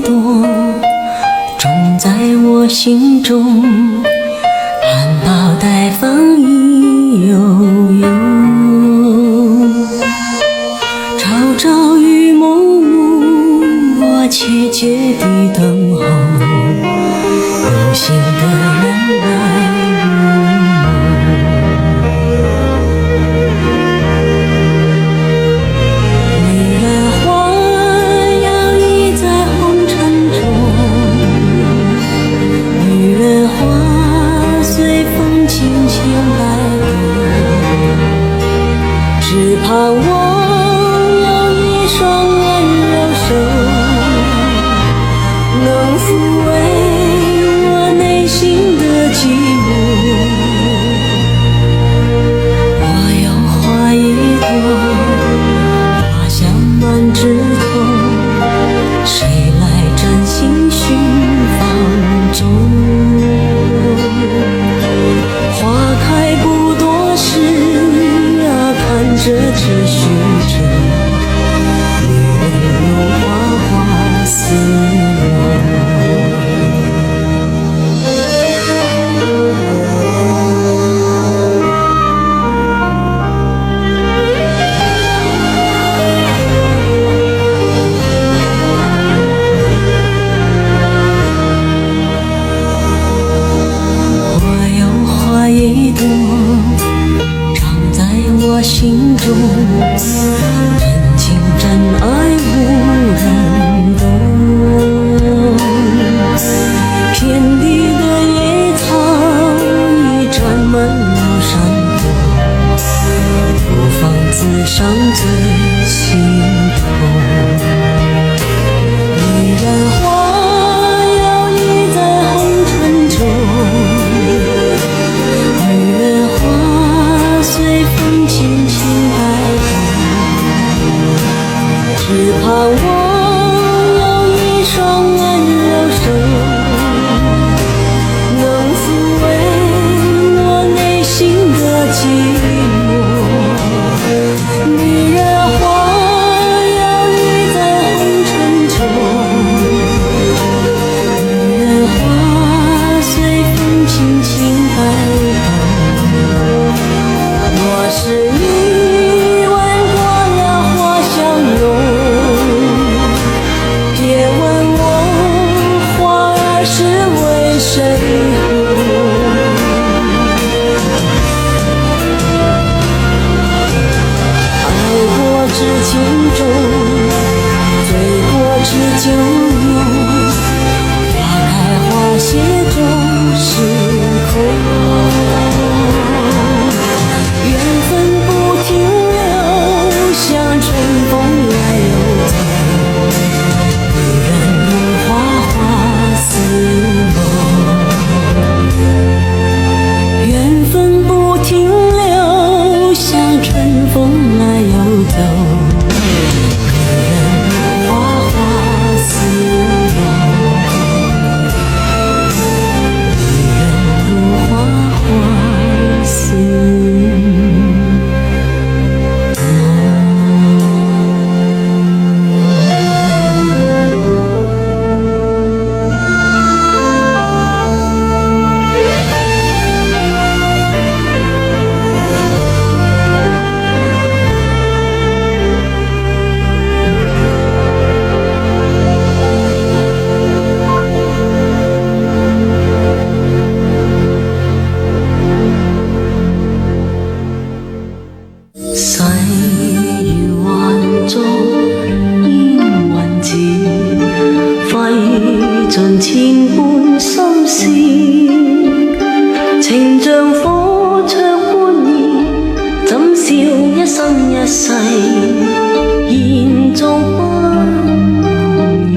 朵，种在我心中，含苞待放意悠悠。朝朝与暮暮，我切切地等候，有心的人来只盼望有一双温柔手，能抚慰我内心的寂寞。我有花一朵，花香满枝头，谁来真心寻芳踪？花开不多时，这只虚着，女人如花花似我有花一朵，我心中真情真爱无人懂，遍地的野草已沾满了山坡，不妨自伤最心痛。女人花摇曳在红尘中，女人花随风轻轻摆动，只盼望有一双温柔手，能抚慰我内心的寂寞。女人花摇曳在红尘中，女人花随风轻轻摆动。我是你闻过了花香浓，别问我花儿是为谁红。爱过知情重，醉过知酒浓，花开花谢终是空。缘分不停留，像春风来又走，女人如花花似梦。缘分不停留，像春风来又走，女人如花花似梦，女人如花花似梦。細如幻作煙雲字，揮盡千般心事，情像火灼般熱，怎笑一生一世，延續不容易。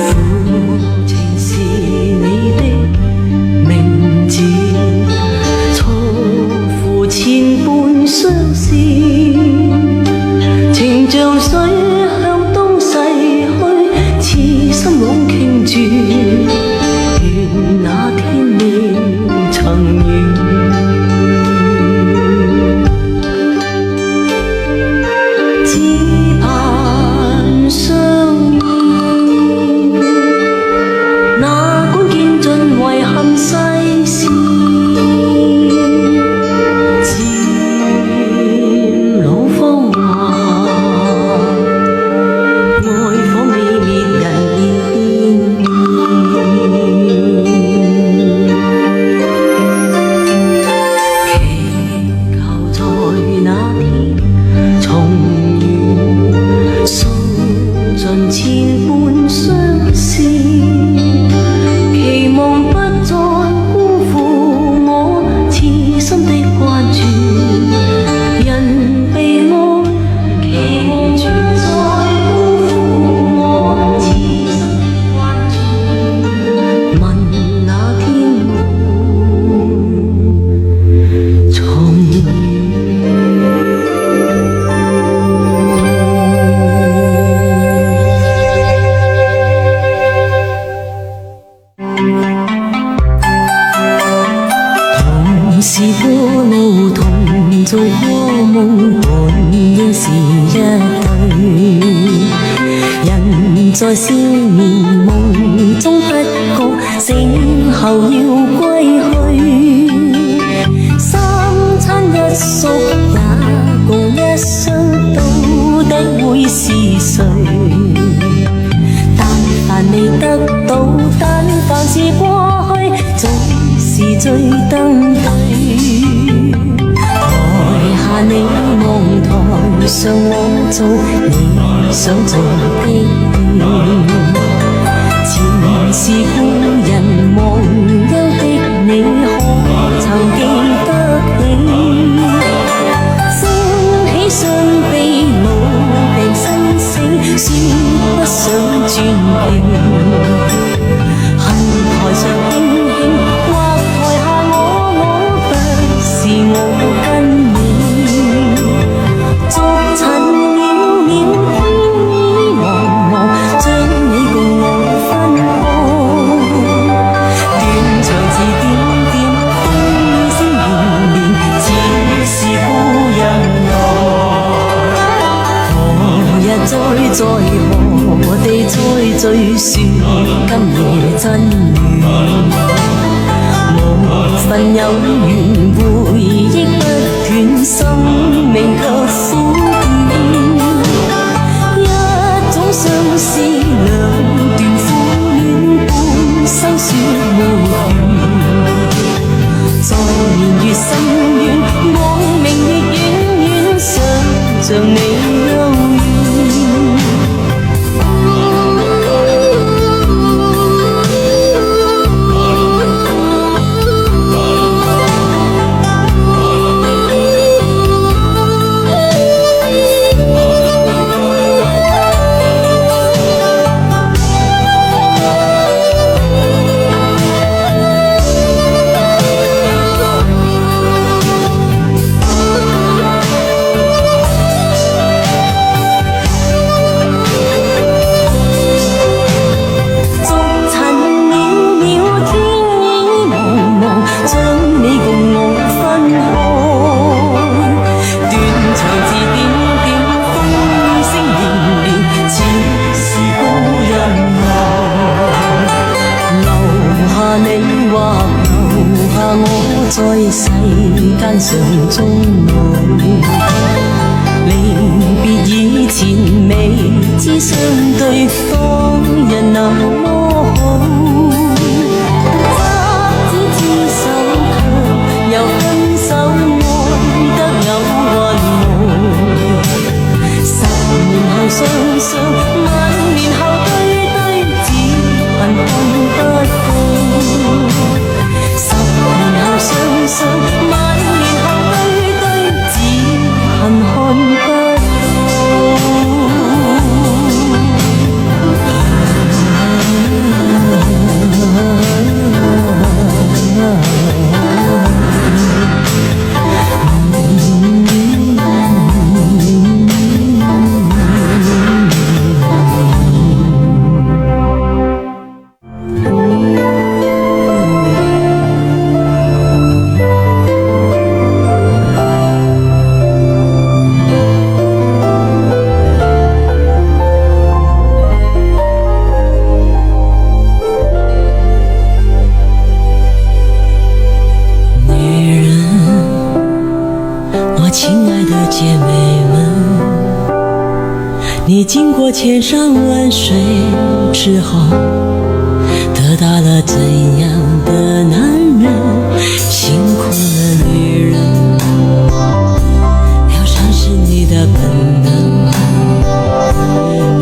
負情是你的名字，錯付千般相思，情像水向東逝去，痴心枉傾注，願那天未曾遇。做過夢，本應是一對。人在少年夢中不覺，醒後要歸去。三餐一宿也共一雙，到底會是誰？但凡未得到，但凡是過去，總是最登對。台下你望，台上我做你想做的戲。前是故人忘憂的你，可曾記得起？升起雙臂，老病新醒，說不想轉機。恨台上輕輕，或台下我不是我跟你。逐塵渺渺，天意茫茫，將你共我分開。斷腸字點點，風雨聲連連，似是故人來。何日再何地再聚說今夜真緣？無份有緣，回憶不斷，生命卻苦短。一種相思，兩段苦戀，半生說無緣。在年月深遠，光明亦遠遠，想像你幽怨。在世間上終老，離別以前未知相對，當日那麼好。執子之手，卻又分手，愛得有雲霧。10年後雙雙，萬年後對對，只恨看不到。雙雙，萬年後對對，只恨看不到。你经过千山万水之后，得到了怎样的男人？辛苦了女人，疗伤是你的本能。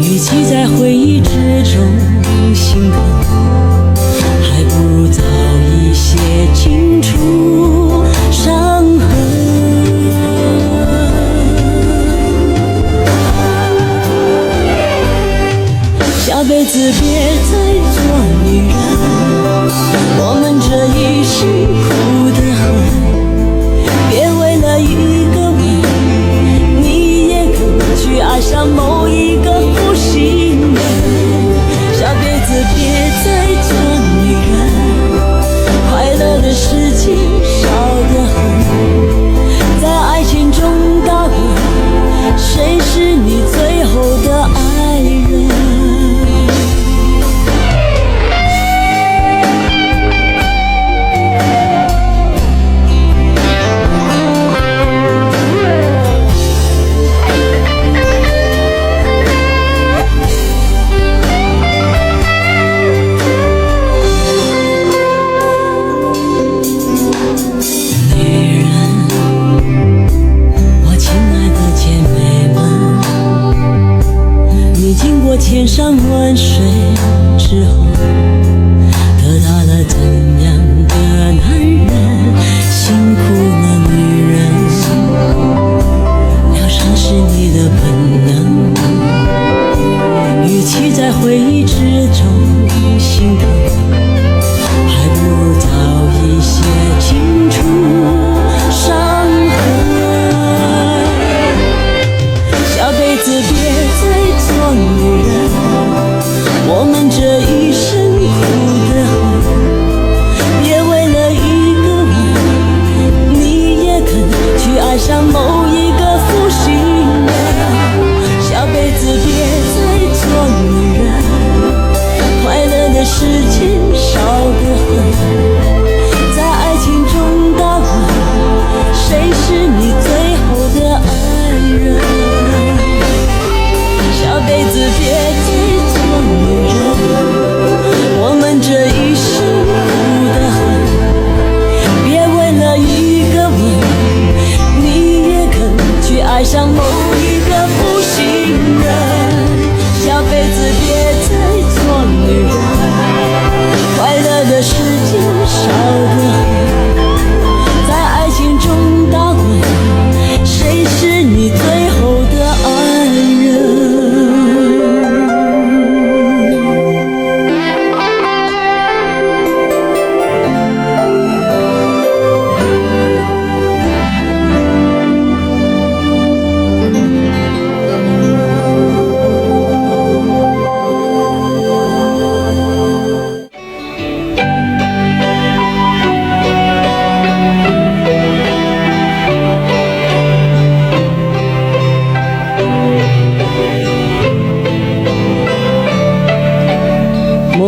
与其在回忆之中心疼，还不如早一些清除伤痕。下辈子别再做女人，我们这一世苦得很。别为了一个吻，你也可去爱上某一个负心人。下辈子别再做女人，快乐的事情少得很。在爱情千山万水之后，得到了怎样的男人？辛苦了女人，疗伤是你的本能。与其在回忆之中心疼，还不如早一些清除伤痕。下辈子别再做女人，我们这一生苦得很。别为了一个吻，你也肯去爱上某一个负心人。下辈子别再做女人，快乐的时间少得很。在爱情中打滚，谁是你最后的爱人？下辈子别再做女人，我们这一生苦得很。别为了一个吻，你也肯去爱上某一个负心人。下辈子别再做女人，快乐的时间少得很。在爱情中打滚，谁是你最后的爱人？望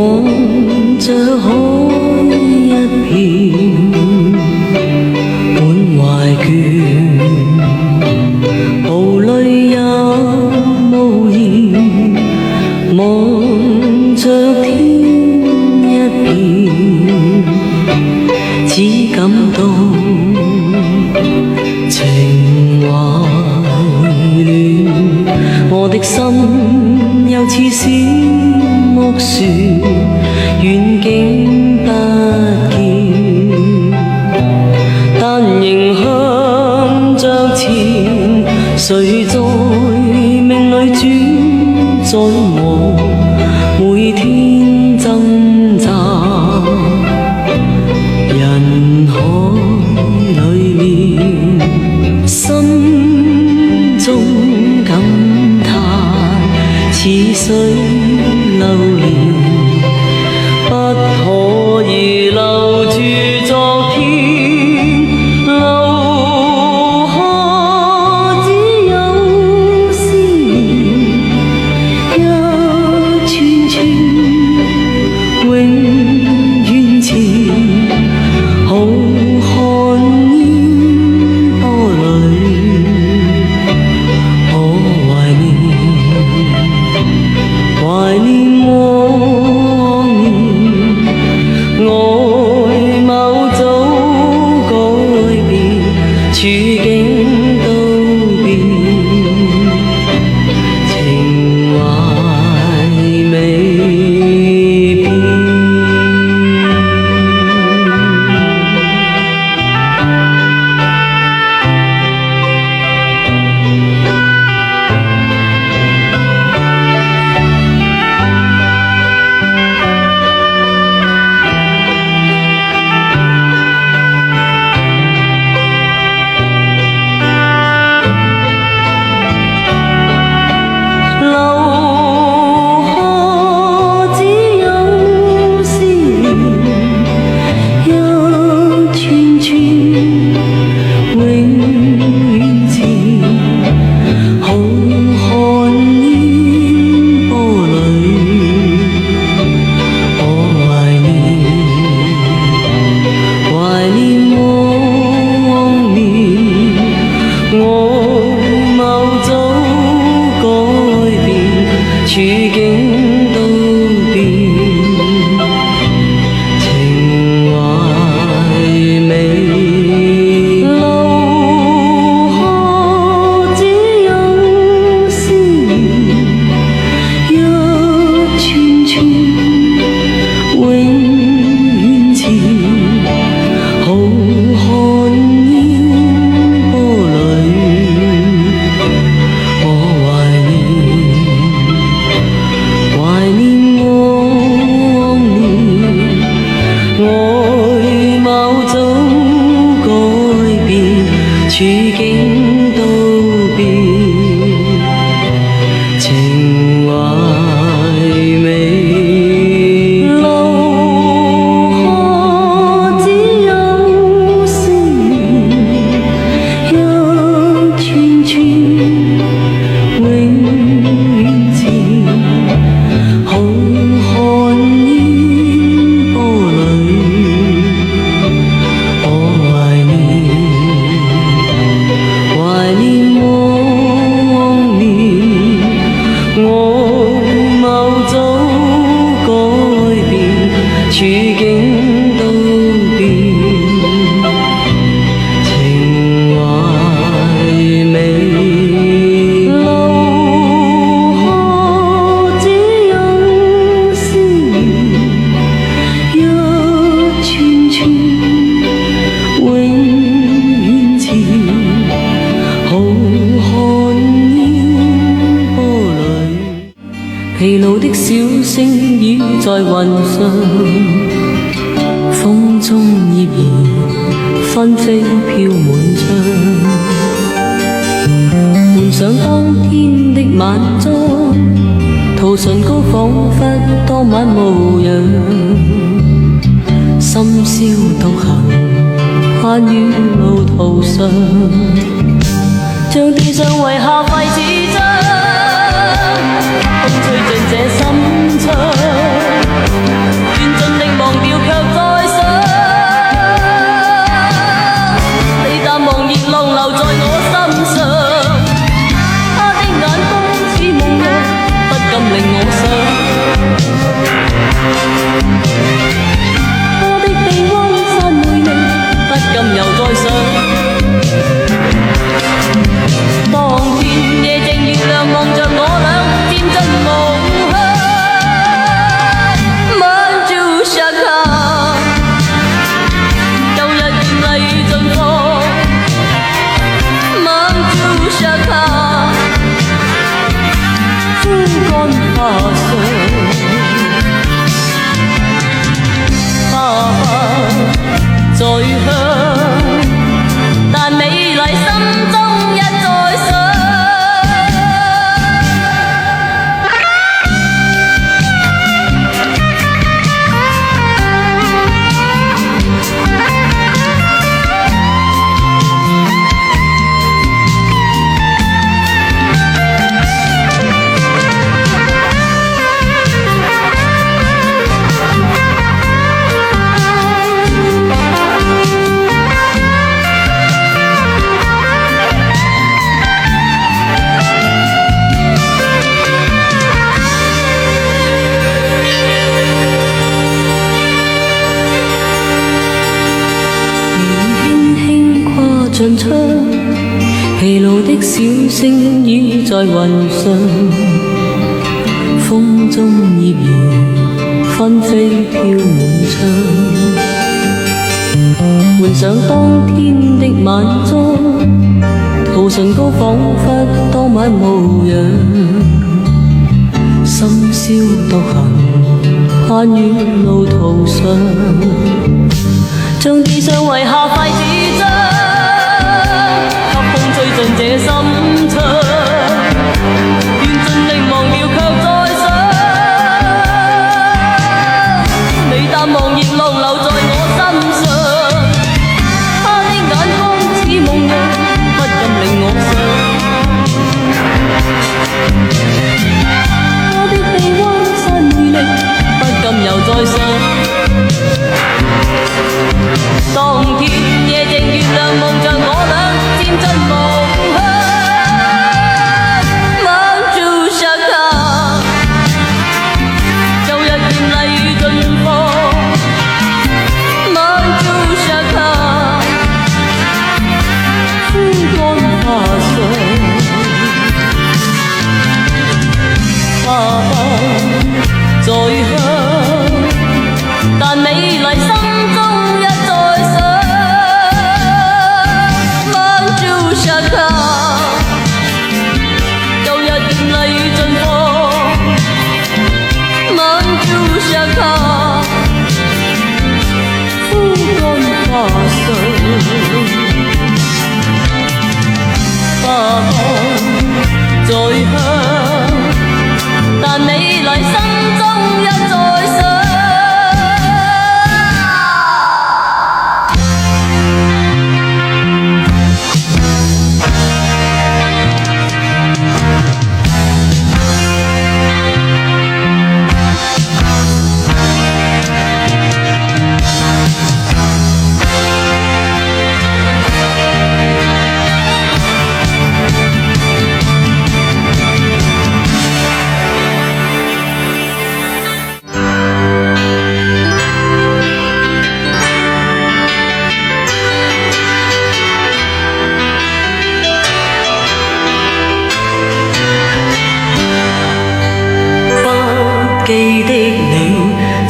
着海一片滿懷倦，步履也無言，望着天一片，只感到情懷亂，我的心又似小木船，遠景不見，但仍向着前。誰在命裏轉在我每天掙扎？人海裏面，心中感嘆，似水流連，不可以留住昨天，留下只有思念，一串串永遠前，浩瀚煙波裏，我懷念往年，外貌早改變，處境都變，情懷未變。有境都變，情懷美。路可只有星一串串，永遠前，好看煙波裏，我懷念往年，我貌早改變，處境都變，情懷美。路可只有星一串串，永遠前，好看煙波裏。疲勞的小星倚在雲上，風中葉兒紛飛飄滿窗。換上當天的晚裝，塗唇膏彷彿當晚模樣，深宵獨行，攀於路途上，像地上遺下廢紙張，風吹進這心窗，願盡力忘掉卻再想，你淡忘熱浪留在我心上，他的眼光似夢遊，不禁令我想，他的臂彎散回味，不禁又再想，當天夜靜月亮望着我倆漸進夢鄉，吻住石頭，舊日願淚盡放，吻住石頭，枯乾花上，花瓣再香，但美麗心中一再想。進窗，疲勞的小星倚在雲上，風中葉兒紛飛飄滿窗。換上當天的晚裝，塗唇膏彷彿當晚模樣，深宵獨行，攀於路途上，像地上遺下廢紙張，吹進這心窗，願盡力忘掉卻再想，你淡忘熱浪留在我心上，他的眼光似夢遊，不禁令我想，他的臂彎散回味，不禁又再想，當天夜靜月亮望着我倆漸進夢鄉。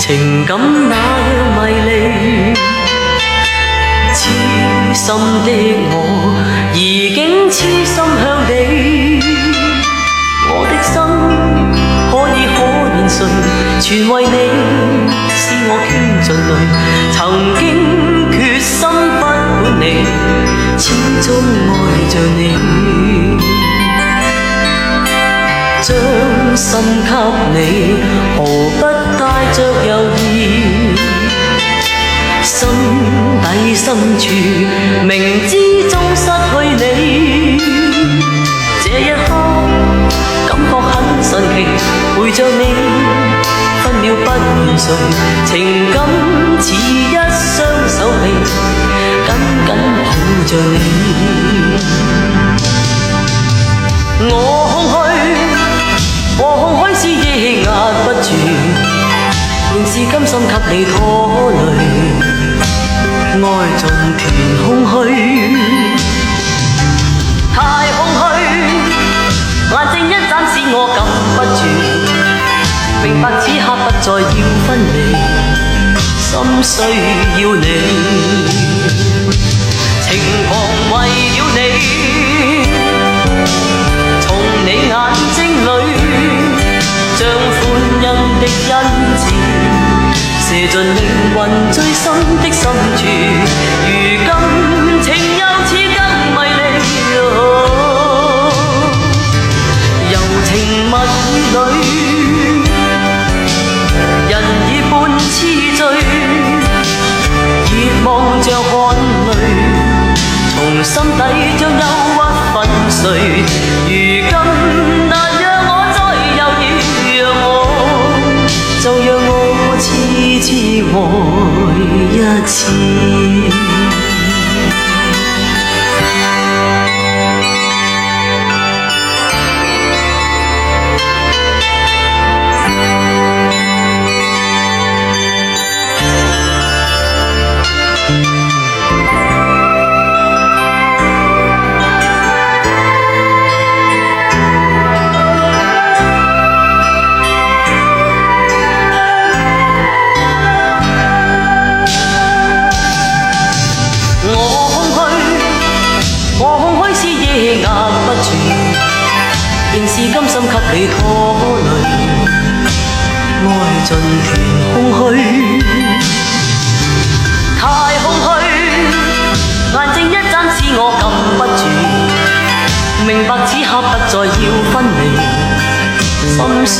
情感那樣迷離，痴心的我已經痴心向你，我的心可以可憐誰，全為你使我傾盡淚，曾經決心不管你，始終愛着你。將心給你，何不帶着猶豫？心底深處，明知終失去你，這一刻感覺很神奇，陪着你，分秒不願睡，情感似一雙手臂，緊緊抱着你。我空虛是抑壓不住，仍是甘心給你拖累，愛盡填空虛，太空虛，眼睛一眨使我禁不住，明白此刻不再要分離，心需要你，情狂為了你，從你眼睛裏像歡欣的恩賜，射進靈魂最深的深處，如今情又似更迷離，柔情蜜意裏，人已半痴醉，熱望着汗淚，從心底將憂鬱粉碎，如今難讓我再猶豫，就讓我痴痴愛一次。仍是甘心給你拖累，愛盡填空虛，太空虛，眼睛一眨使我禁不住，明白此刻不再要分離，心需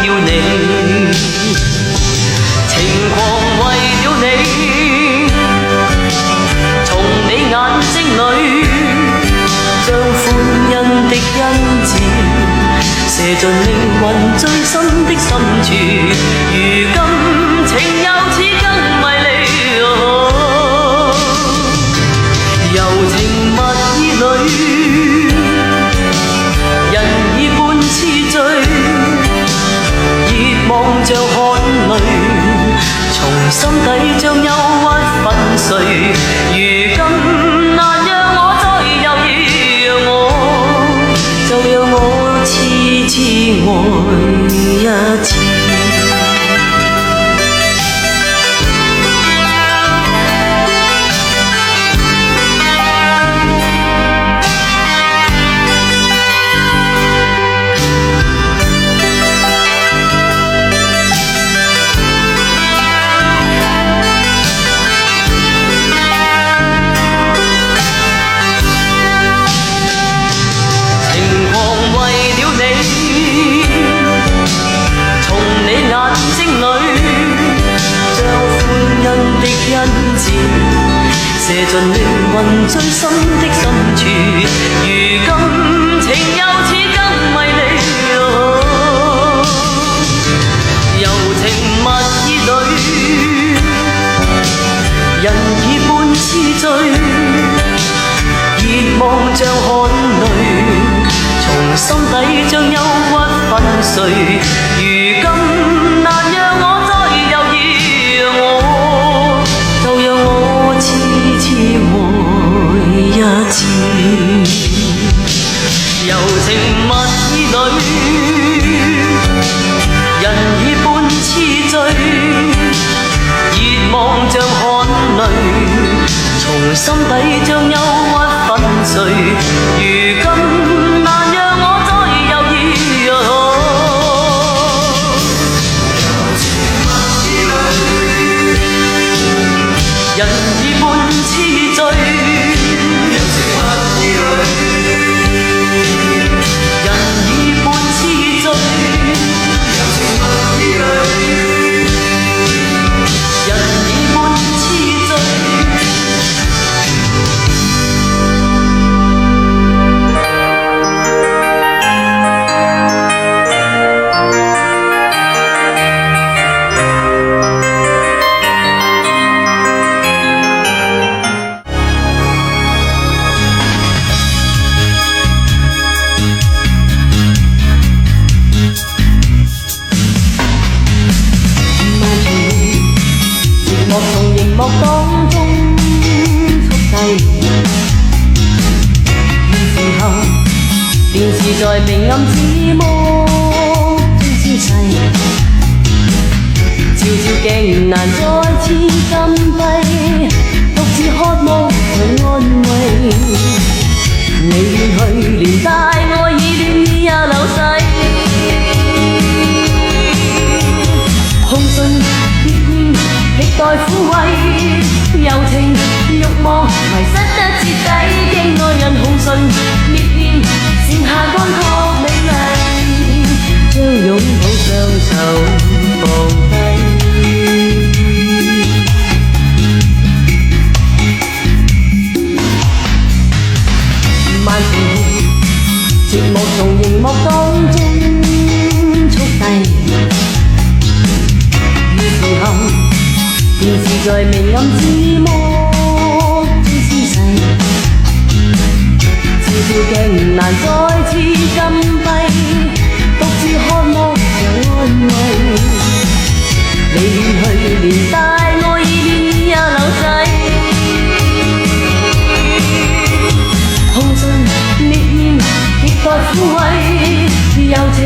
要你，情狂為了你，從你眼睛裏將歡欣的恩賜射進靈魂最深的深處，如今情又似更迷離，柔情蜜意裏，人已半痴醉，熱望着汗淚，從心底將憂鬱粉碎，如今難讓我再猶豫，就讓我痴痴愛一次。射進靈魂最深的深處，如今情又似更迷離，柔情蜜意裏，人已半痴醉，熱望着汗淚，從心底將憂鬱粉碎，如今難讓我再猶豫，就讓我痴痴愛一次，柔情蜜意裏，人已半痴醉。淚，從心底將憂鬱粉碎。如今難讓我再猶豫。人已半痴醉，人已半痴醉，人已半痴醉。莫從熒幕當中速遞，現時候電視在明暗之幕中消逝，照照鏡難再次禁閉，獨自渴望去安慰。你遠去，連帶愛意戀意也流逝，空信別意歷代撫慰，柔情慾望迷失得徹底的愛人，紅唇烈焰剩下乾涸美麗，將擁抱雙手放低。漫長節目從熒幕當中速遞，於是後電視在明暗之幕中消逝，照照鏡難再次禁閉，獨自渴望有安慰。你遠去，連帶愛意戀意也流逝，紅唇烈焰亦待撫慰，柔情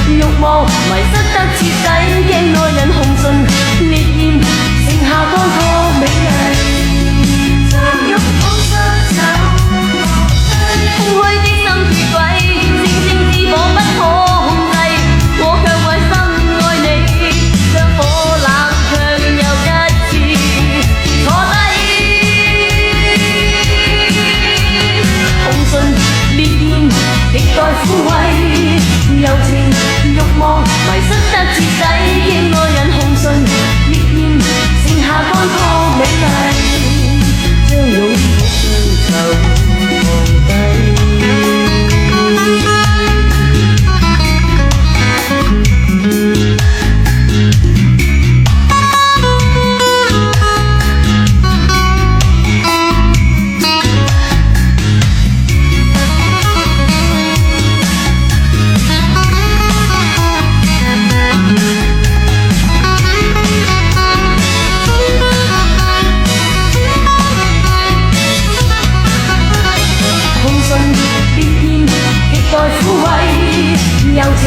慾望迷失得徹底的愛人，紅唇烈焰剩下乾涸美麗，將擁抱雙手空虛的心鐵軌，星星之火不可控制，我卻為深愛你，將火冷卻又一次坐低。紅唇烈焰亦待撫慰，柔情慾望迷失得徹底的愛人，紅唇烈焰剩下乾涸美麗，將擁抱雙手放低。柔情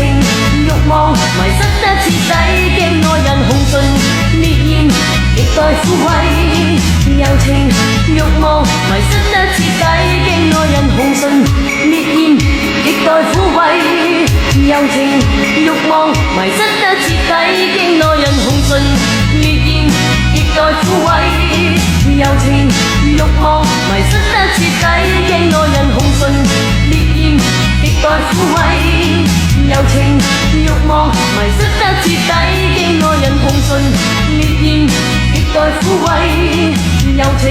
慾望迷失得徹底的愛人，紅唇烈焰亦待撫慰，柔情慾望迷失得徹底的愛人，紅唇烈焰亦待撫慰，柔情慾望迷失得徹底的愛人，紅唇烈焰亦待撫慰，柔情慾望迷失得徹底的愛人，紅唇烈焰亦待撫慰，柔情慾望迷失得徹底的愛人，紅唇烈焰亦待撫慰，柔情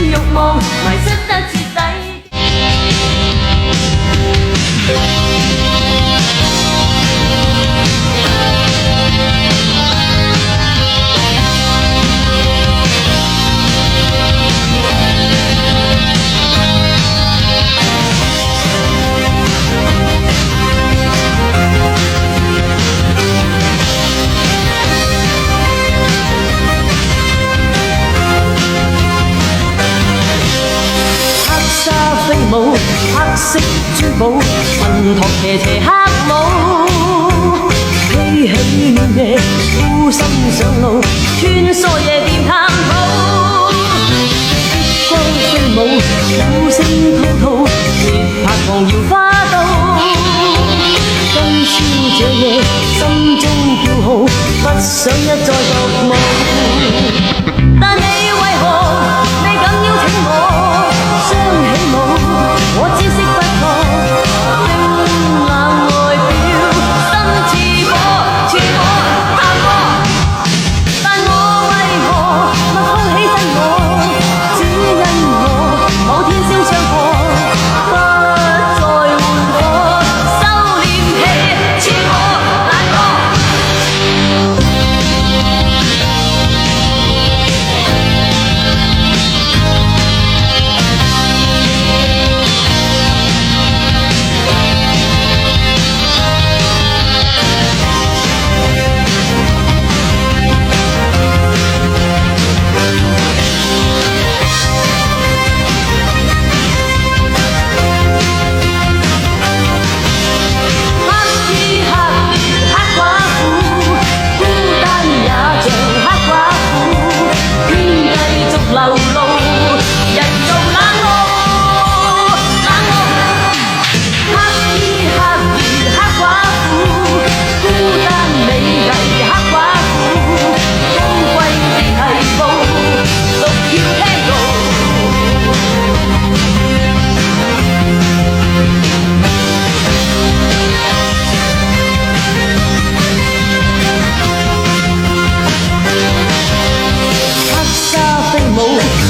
慾望迷失得徹底。黑色珠寶，襯托斜斜黑舞，披起暖夜，孤身上路，穿梭夜店探討。飛舞，鼓聲滔滔，節拍狂搖花都。今宵這夜，心中叫號，不想一再獨舞。但你為何未敢邀請我雙起舞？我知識不錯，冰冷外表，心似火，似火探火。但我為何默風起真我？只因我某天燒傷過，不再換火，收斂氣，似火難過。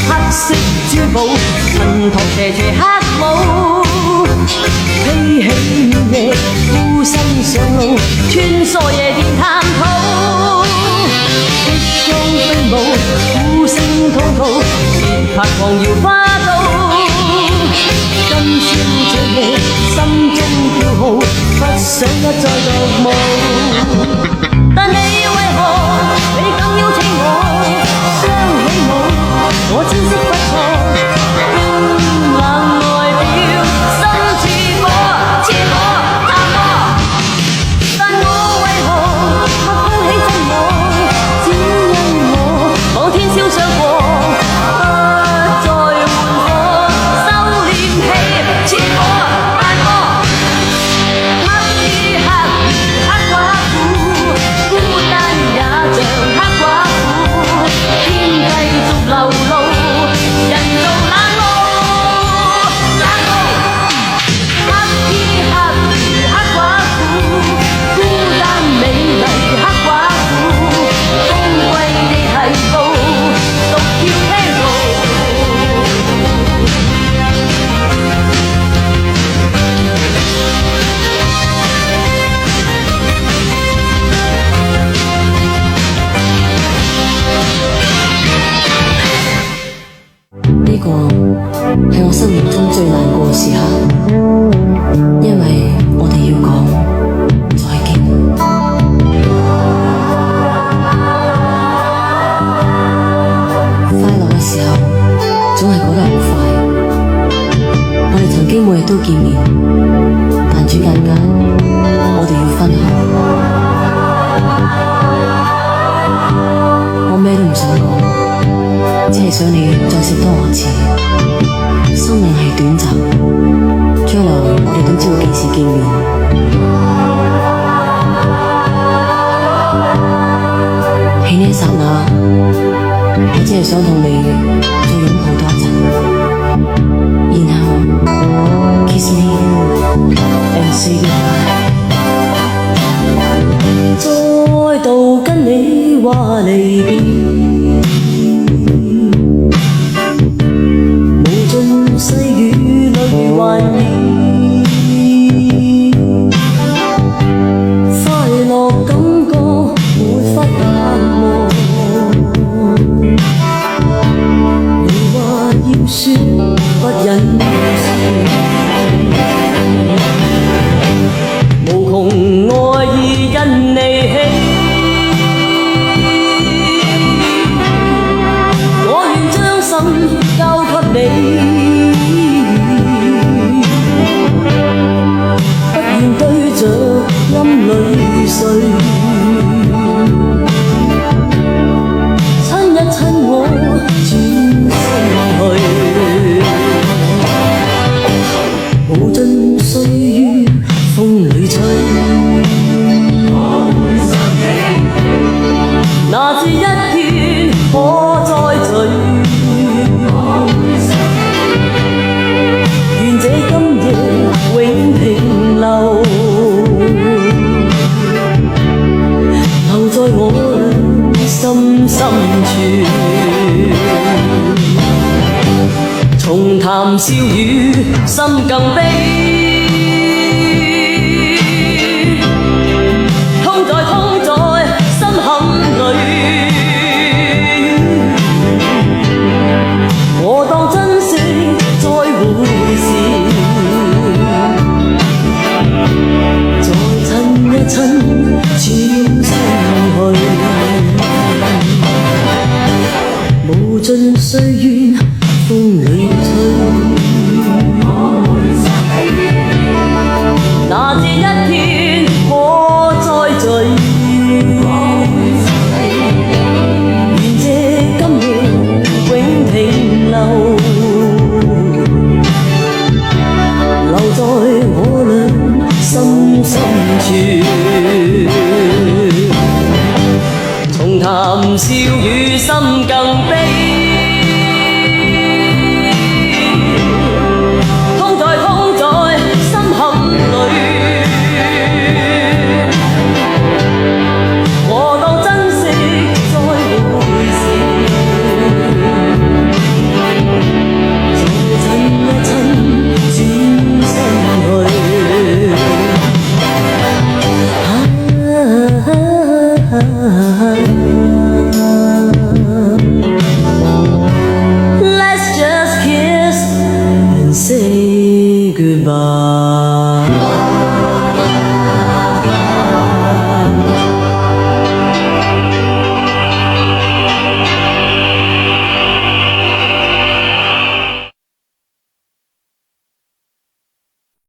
黑色珠寶，襯托斜斜黑舞，披起夜，孤身上路，穿梭夜店探討。激光飛舞，鼓聲滔滔，節拍狂搖花都。今宵這夜，心中叫號，不想一再獨舞。但你為何未敢邀請我雙起舞？我知識不錯，冰冷外表，心似火，似火探火。但我為何默風起真我？只因我某天燒傷過，不再換火，收斂氣，似火難過。黑衣黑兒黑寡婦，孤單也像黑寡婦，天繼續流露。呢個係我生命中最難過嘅時刻，因為我哋要講再見。快樂嘅時候總係過得好快，我哋曾經每日都見面，但轉眼間我哋要分開。我咩都唔想講，只係想你再識多我次。生命係短暫，將來我哋都知道幾時見面。喺呢一剎那，我只係想同你再擁抱多陣，然後 kiss me and say goodbye。再度跟你話離別。細雨裏還現，快樂感覺沒法淡忘。你話要說不忍說，無窮愛意因你起。談笑語，心更悲。痛在心坎裏，我當珍惜再會時，再親一親，轉身去。無盡歲月風裏吹，那這一天可再聚？願這今夜永停留，留在我倆心深處。重談笑語，心更悲。Let's just kiss and say goodbye.